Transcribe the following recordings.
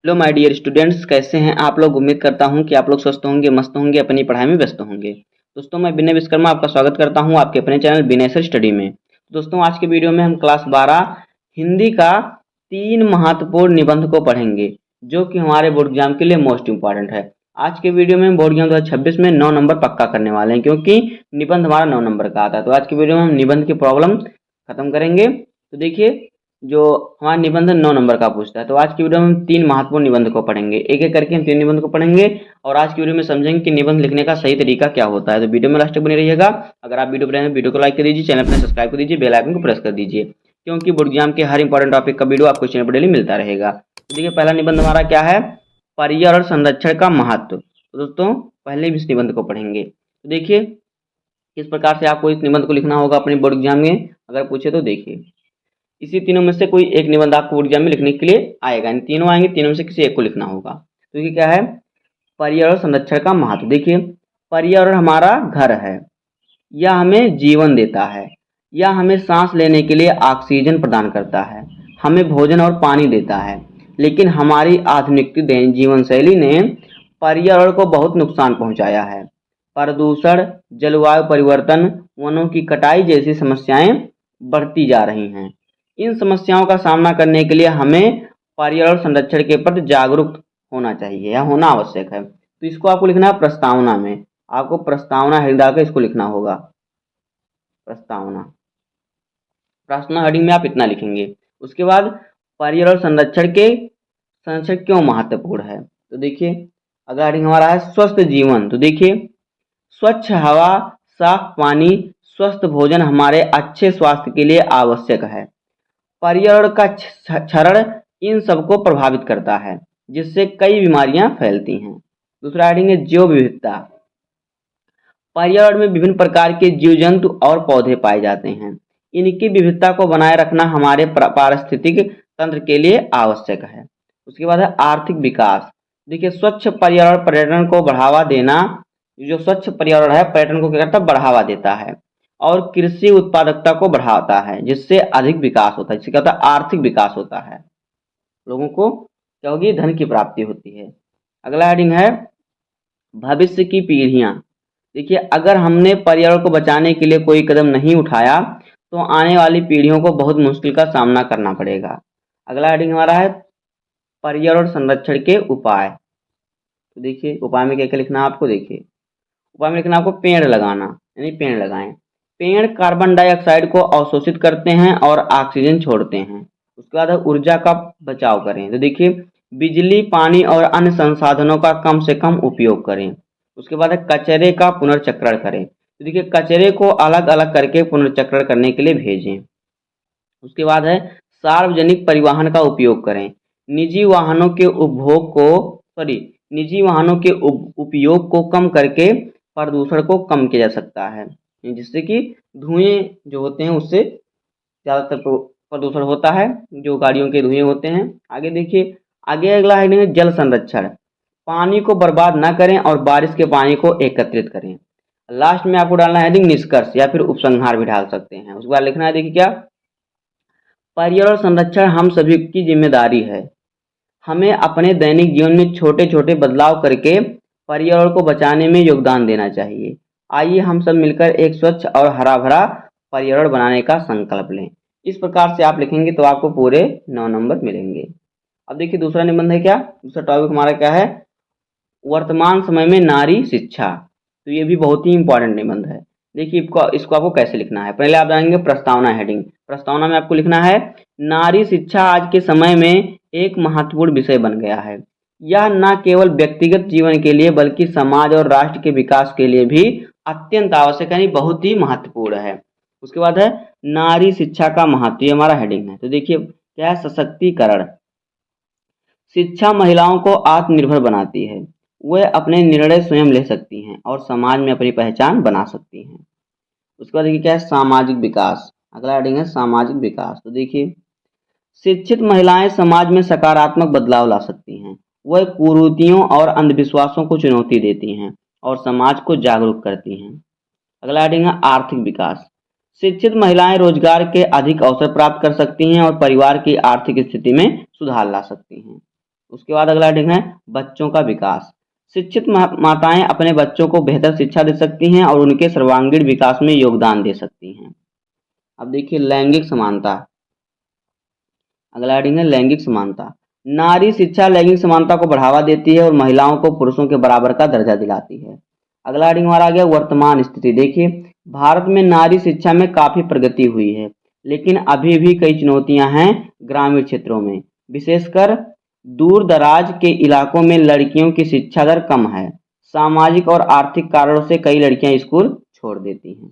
Hello my dear students, कैसे हैं आप लोग। उम्मीद करता हूं कि आप लोग स्वस्थ होंगे, मस्त होंगे, अपनी पढ़ाई में व्यस्त होंगे। दोस्तों, मैं विनय विश्वकर्मा आपका स्वागत करता हूं आपके अपने चैनल विनय सर स्टडी में। दोस्तों, आज के वीडियो में हम क्लास 12 हिंदी का 3 महत्वपूर्ण निबंध को पढ़ेंगे, जो कि हमारे बोर्ड एग्जाम के लिए मोस्ट इंपॉर्टेंट है। आज के वीडियो में हम बोर्ड एग्जाम 2026 में 9 नंबर पक्का करने वाले हैं, क्योंकि निबंध हमारा 9 नंबर का आता है। तो आज के वीडियो में हम निबंध की प्रॉब्लम खत्म करेंगे। तो देखिए, जो हमारा निबंध 9 नंबर का पूछता है, तो आज की वीडियो में हम 3 महत्वपूर्ण निबंध को पढ़ेंगे। एक एक करके हम 3 निबंध को पढ़ेंगे और आज की वीडियो में समझेंगे कि निबंध लिखने का सही तरीका क्या होता है। तो वीडियो में लास्ट तक बने रहिएगा। अगर आप वीडियो पढ़े हैं, वीडियो को लाइक कर दीजिए, चैनल पर सब्सक्राइब कर दीजिए, बेल आइकन को प्रेस कर दीजिए, क्योंकि बोर्ड एग्जाम के हर इंपॉर्टेंट टॉपिक का वीडियो आपको चैनल पर डेली मिलता रहेगा। तो देखिए, पहला निबंध हमारा क्या है, पर्यावरण संरक्षण का महत्व। तो दोस्तों, पहले इस निबंध को पढ़ेंगे। तो देखिए, किस प्रकार से आपको इस निबंध को लिखना होगा अपने बोर्ड एग्जाम में अगर पूछे तो। देखिए, इसी तीनों में से कोई एक निबंध आपको बोर्ड एग्जाम में लिखने के लिए आएगा, यानी तीनों आएंगे, तीनों में से किसी एक को लिखना होगा। तो ये क्या है, पर्यावरण संरक्षण का महत्व। देखिए, पर्यावरण हमारा घर है, यह हमें जीवन देता है, यह हमें सांस लेने के लिए ऑक्सीजन प्रदान करता है, हमें भोजन और पानी देता है। लेकिन हमारी आधुनिक दैनिक जीवन शैली ने पर्यावरण को बहुत नुकसान पहुंचाया है। प्रदूषण, जलवायु परिवर्तन, वनों की कटाई जैसी समस्याएं बढ़ती जा रही हैं। इन समस्याओं का सामना करने के लिए हमें पर्यावरण संरक्षण के प्रति जागरूक होना चाहिए या होना आवश्यक है। तो इसको आपको लिखना है प्रस्तावना में। आपको प्रस्तावना हेडिंग डालकर इसको लिखना होगा। प्रस्तावना, प्रश्न हेडिंग में आप इतना लिखेंगे। उसके बाद पर्यावरण संरक्षण क्यों महत्वपूर्ण है। तो देखिए, अगला हेडिंग हमारा है स्वस्थ जीवन। तो देखिए, स्वच्छ हवा, साफ पानी, स्वस्थ भोजन हमारे अच्छे स्वास्थ्य के लिए आवश्यक है। पर्यावरण का क्षरण इन सबको प्रभावित करता है, जिससे कई बीमारियां फैलती हैं। दूसरा हेडिंग है जैव विविधता। पर्यावरण में विभिन्न प्रकार के जीव जंतु और पौधे पाए जाते हैं। इनकी विविधता को बनाए रखना हमारे पारिस्थितिक तंत्र के लिए आवश्यक है। उसके बाद है आर्थिक विकास। देखिए, स्वच्छ पर्यावरण पर्यटन को बढ़ावा देना। जो स्वच्छ पर्यावरण है, पर्यटन को क्या करता है, बढ़ावा देता है और कृषि उत्पादकता को बढ़ाता है, जिससे अधिक विकास होता है, जिससे क्या होता है, आर्थिक विकास होता है। लोगों को क्या होगी, धन की प्राप्ति होती है। अगला हेडिंग है भविष्य की पीढ़ियां। देखिए, अगर हमने पर्यावरण को बचाने के लिए कोई कदम नहीं उठाया तो आने वाली पीढ़ियों को बहुत मुश्किल का सामना करना पड़ेगा। अगला हेडिंग हमारा है पर्यावरण संरक्षण के उपाय। तो देखिए, उपाय में क्या क्या लिखना है आपको। देखिए, उपाय में लिखना है आपको पेड़ लगाना, यानी पेड़ लगाएं। पेड़ कार्बन डाइऑक्साइड को अवशोषित करते हैं और ऑक्सीजन छोड़ते हैं। उसके बाद है ऊर्जा का बचाव करें। तो देखिए, बिजली, पानी और अन्य संसाधनों का कम से कम उपयोग करें। उसके बाद है कचरे का पुनर्चक्रण करें। तो देखिए, कचरे को अलग अलग करके पुनर्चक्रण करने के लिए भेजें। उसके बाद है सार्वजनिक परिवहन का उपयोग करें। निजी वाहनों के उपभोग को सॉरी निजी वाहनों के उपयोग को कम करके प्रदूषण को कम किया जा सकता है, जिससे कि धुएं जो होते हैं उससे ज़्यादातर प्रदूषण होता है, जो गाड़ियों के धुएं होते हैं। आगे देखिए, आगे अगला है जल संरक्षण। पानी को बर्बाद ना करें और बारिश के पानी को एकत्रित करें। लास्ट में आपको डालना है निष्कर्ष या फिर उपसंहार भी डाल सकते हैं। उसके बाद लिखना है, देखिए क्या, पर्यावरण संरक्षण हम सभी की जिम्मेदारी है। हमें अपने दैनिक जीवन में छोटे छोटे बदलाव करके पर्यावरण को बचाने में योगदान देना चाहिए। आइए हम सब मिलकर एक स्वच्छ और हरा भरा पर्यावरण बनाने का संकल्प लें। इस प्रकार से आप लिखेंगे तो आपको पूरे 9 नंबर मिलेंगे। अब देखिए, दूसरा निबंध है क्या, दूसरा टॉपिक हमारा क्या है, वर्तमान समय में नारी शिक्षा। तो ये भी बहुत ही इंपॉर्टेंट निबंध है। देखिए, इसको आपको कैसे लिखना है। पहले आप जाएंगे प्रस्तावना हेडिंग। प्रस्तावना में आपको लिखना है नारी शिक्षा आज के समय में एक महत्वपूर्ण विषय बन गया है। यह न केवल व्यक्तिगत जीवन के लिए बल्कि समाज और राष्ट्र के विकास के लिए भी अत्यंत आवश्यक, यानी बहुत ही महत्वपूर्ण है। उसके बाद है नारी शिक्षा का महत्व, ये हमारा हेडिंग है। तो देखिए, क्या है, सशक्तिकरण। शिक्षा महिलाओं को आत्मनिर्भर बनाती है, वे अपने निर्णय स्वयं ले सकती हैं और समाज में अपनी पहचान बना सकती हैं। उसके बाद देखिए क्या है, सामाजिक विकास। अगला हेडिंग है सामाजिक विकास। तो देखिए, शिक्षित महिलाएं समाज में सकारात्मक बदलाव ला सकती हैं, वह कुरीतियों और अंधविश्वासों को चुनौती देती हैं और समाज को जागरूक करती हैं। अगला हेडिंग है आर्थिक विकास। शिक्षित महिलाएं रोजगार के अधिक अवसर प्राप्त कर सकती हैं और परिवार की आर्थिक स्थिति में सुधार ला सकती हैं। उसके बाद अगला हेडिंग है बच्चों का विकास। शिक्षित माताएं अपने बच्चों को बेहतर शिक्षा दे सकती हैं और उनके सर्वांगीण विकास में योगदान दे सकती हैं। अब देखिए लैंगिक समानता। अगला हेडिंग है लैंगिक समानता। नारी शिक्षा लैंगिक समानता को बढ़ावा देती है और महिलाओं को पुरुषों के बराबर का दर्जा दिलाती है। अगला हेडिंग हमारा आ गया वर्तमान स्थिति। देखिए भारत में नारी शिक्षा में काफी प्रगति हुई है, लेकिन अभी भी कई चुनौतियां हैं ग्रामीण क्षेत्रों में, विशेषकर दूर दराज के इलाकों में लड़कियों की शिक्षा दर कम है। सामाजिक और आर्थिक कारणों से कई लड़कियां स्कूल छोड़ देती हैं।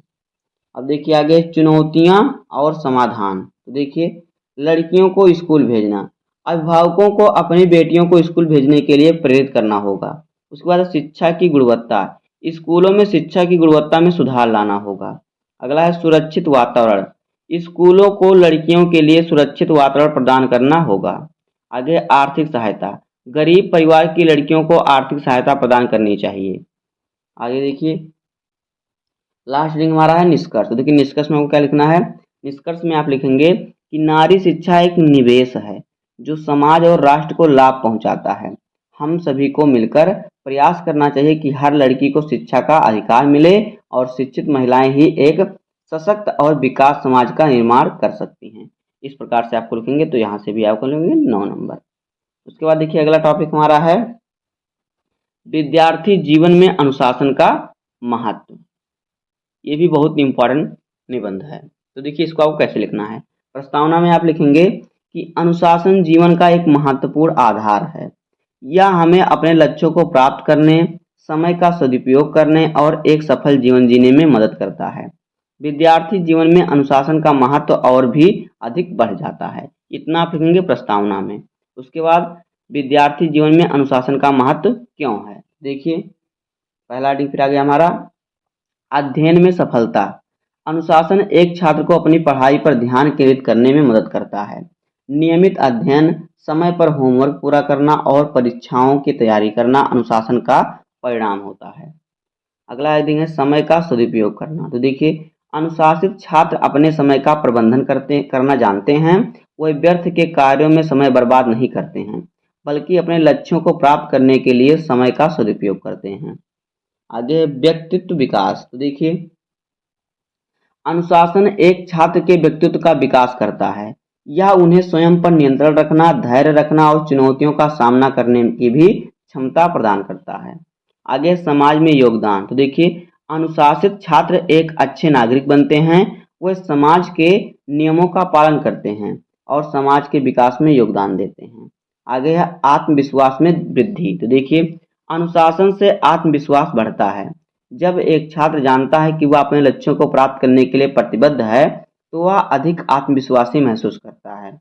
अब देखिए आगे चुनौतियां और समाधान। तो देखिए लड़कियों को स्कूल भेजना, अभिभावकों को अपनी बेटियों को स्कूल भेजने के लिए प्रेरित करना होगा। उसके बाद शिक्षा की गुणवत्ता, स्कूलों में शिक्षा की गुणवत्ता में सुधार लाना होगा। अगला है सुरक्षित वातावरण, स्कूलों को लड़कियों के लिए सुरक्षित वातावरण प्रदान करना होगा। आगे आर्थिक सहायता, गरीब परिवार की लड़कियों को आर्थिक सहायता प्रदान करनी चाहिए। आगे देखिए लास्ट रिंग हमारा है निष्कर्ष। तो देखिए निष्कर्ष में आपको क्या लिखना है। निष्कर्ष में आप लिखेंगे कि नारी शिक्षा एक निवेश है जो समाज और राष्ट्र को लाभ पहुंचाता है। हम सभी को मिलकर प्रयास करना चाहिए कि हर लड़की को शिक्षा का अधिकार मिले और शिक्षित महिलाएं ही एक सशक्त और विकास समाज का निर्माण कर सकती हैं। इस प्रकार से आपको लिखेंगे तो यहाँ से भी आपको लिखेंगे 9 नंबर। उसके बाद देखिए अगला टॉपिक हमारा है विद्यार्थी जीवन में अनुशासन का महत्व। ये भी बहुत इंपॉर्टेंट निबंध है। तो देखिए इसको आपको कैसे लिखना है। प्रस्तावना में आप लिखेंगे कि अनुशासन जीवन का एक महत्वपूर्ण आधार है। यह हमें अपने लक्ष्यों को प्राप्त करने, समय का सदुपयोग करने और एक सफल जीवन जीने में मदद करता है। विद्यार्थी जीवन में अनुशासन का महत्व और भी अधिक बढ़ जाता है। इतना आप लिखेंगे प्रस्तावना में। उसके बाद विद्यार्थी जीवन में अनुशासन का महत्व क्यों है। देखिए पहला डी फिर आ गया हमारा अध्ययन में सफलता। अनुशासन एक छात्र को अपनी पढ़ाई पर ध्यान केंद्रित करने में मदद करता है। नियमित अध्ययन, समय पर होमवर्क पूरा करना और परीक्षाओं की तैयारी करना अनुशासन का परिणाम होता है। अगला हेडिंग है समय का सदुपयोग करना। तो देखिए अनुशासित छात्र अपने समय का प्रबंधन करना जानते हैं। वे व्यर्थ के कार्यों में समय बर्बाद नहीं करते हैं, बल्कि अपने लक्ष्यों को प्राप्त करने के लिए समय का सदुपयोग करते हैं। आगे व्यक्तित्व विकास। तो देखिए अनुशासन एक छात्र के व्यक्तित्व का विकास करता है। यह उन्हें स्वयं पर नियंत्रण रखना, धैर्य रखना और चुनौतियों का सामना करने की भी क्षमता प्रदान करता है। आगे समाज में योगदान। तो देखिए अनुशासित छात्र एक अच्छे नागरिक बनते हैं। वे समाज के नियमों का पालन करते हैं और समाज के विकास में योगदान देते हैं। आगे है आत्मविश्वास में वृद्धि। तो देखिए अनुशासन से आत्मविश्वास बढ़ता है। जब एक छात्र जानता है कि वह अपने लक्ष्यों को प्राप्त करने के लिए प्रतिबद्ध है तो वह अधिक आत्मविश्वासी महसूस करता है।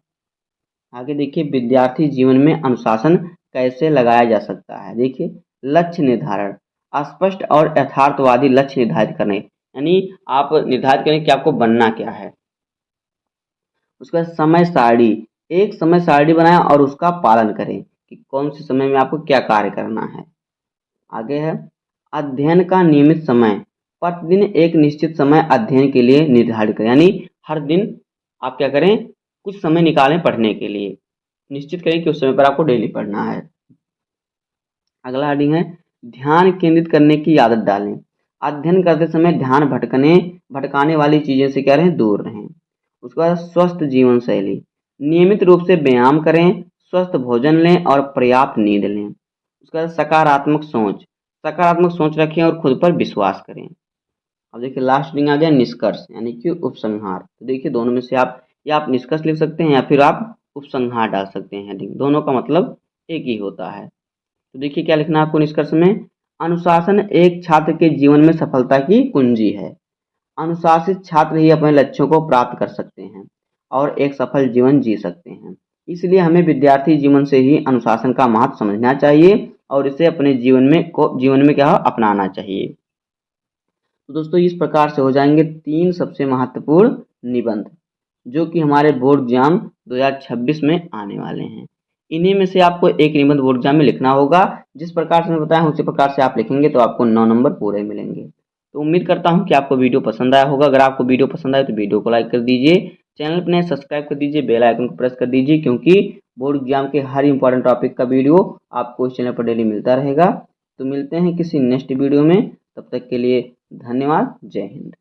आगे देखिए विद्यार्थी जीवन में अनुशासन कैसे लगाया जा सकता है। देखिए लक्ष्य निर्धारण, स्पष्ट और यथार्थवादी लक्ष्य निर्धारित करने, यानी आप निर्धारित करें कि आपको बनना क्या है। उसका समय सारणी, एक समय सारणी बनाएं और उसका पालन करें कि कौन से समय में आपको क्या कार्य करना है। आगे है अध्ययन का नियमित समय, प्रतिदिन एक निश्चित समय अध्ययन के लिए निर्धारित करें, यानी हर दिन आप क्या करें कुछ समय निकालें पढ़ने के लिए, निश्चित करें कि उस समय पर आपको डेली पढ़ना है। अगला हेडिंग है ध्यान केंद्रित करने की आदत डालें। अध्ययन करते समय ध्यान भटकाने वाली चीजें से क्या रहें दूर रहें। उसके बाद स्वस्थ जीवन शैली, नियमित रूप से व्यायाम करें, स्वस्थ भोजन लें और पर्याप्त नींद लें। उसके बाद सकारात्मक सोच रखें और खुद पर विश्वास करें। अब देखिए लास्ट रिंग आ गया निष्कर्ष यानी कि उपसंहार। तो देखिए दोनों में से आप या आप निष्कर्ष लिख सकते हैं या फिर आप उपसंहार डाल सकते हैं हेडिंग, दोनों का मतलब एक ही होता है। तो देखिए क्या लिखना है आपको निष्कर्ष में। अनुशासन एक छात्र के जीवन में सफलता की कुंजी है। अनुशासित छात्र ही अपने लक्ष्यों को प्राप्त कर सकते हैं और एक सफल जीवन जी सकते हैं। इसलिए हमें विद्यार्थी जीवन से ही अनुशासन का महत्व समझना चाहिए और इसे अपने जीवन में क्या अपनाना चाहिए। तो दोस्तों इस प्रकार से हो जाएंगे 3 सबसे महत्वपूर्ण निबंध जो कि हमारे बोर्ड एग्जाम 2026 में आने वाले हैं। इन्हीं में से आपको एक निबंध बोर्ड एग्जाम में लिखना होगा। जिस प्रकार से मैं बताया हूँ उसी प्रकार से आप लिखेंगे तो आपको 9 नंबर पूरे मिलेंगे। तो उम्मीद करता हूँ कि आपको वीडियो पसंद आया होगा। अगर आपको वीडियो पसंद आए तो वीडियो को लाइक कर दीजिए, चैनल पर नए सब्सक्राइब कर दीजिए, बेल आइकन को प्रेस कर दीजिए, क्योंकि बोर्ड एग्जाम के हर इंपॉर्टेंट टॉपिक का वीडियो आपको इस चैनल पर डेली मिलता रहेगा। तो मिलते हैं किसी नेक्स्ट वीडियो में, तब तक के लिए धन्यवाद। जय हिंद।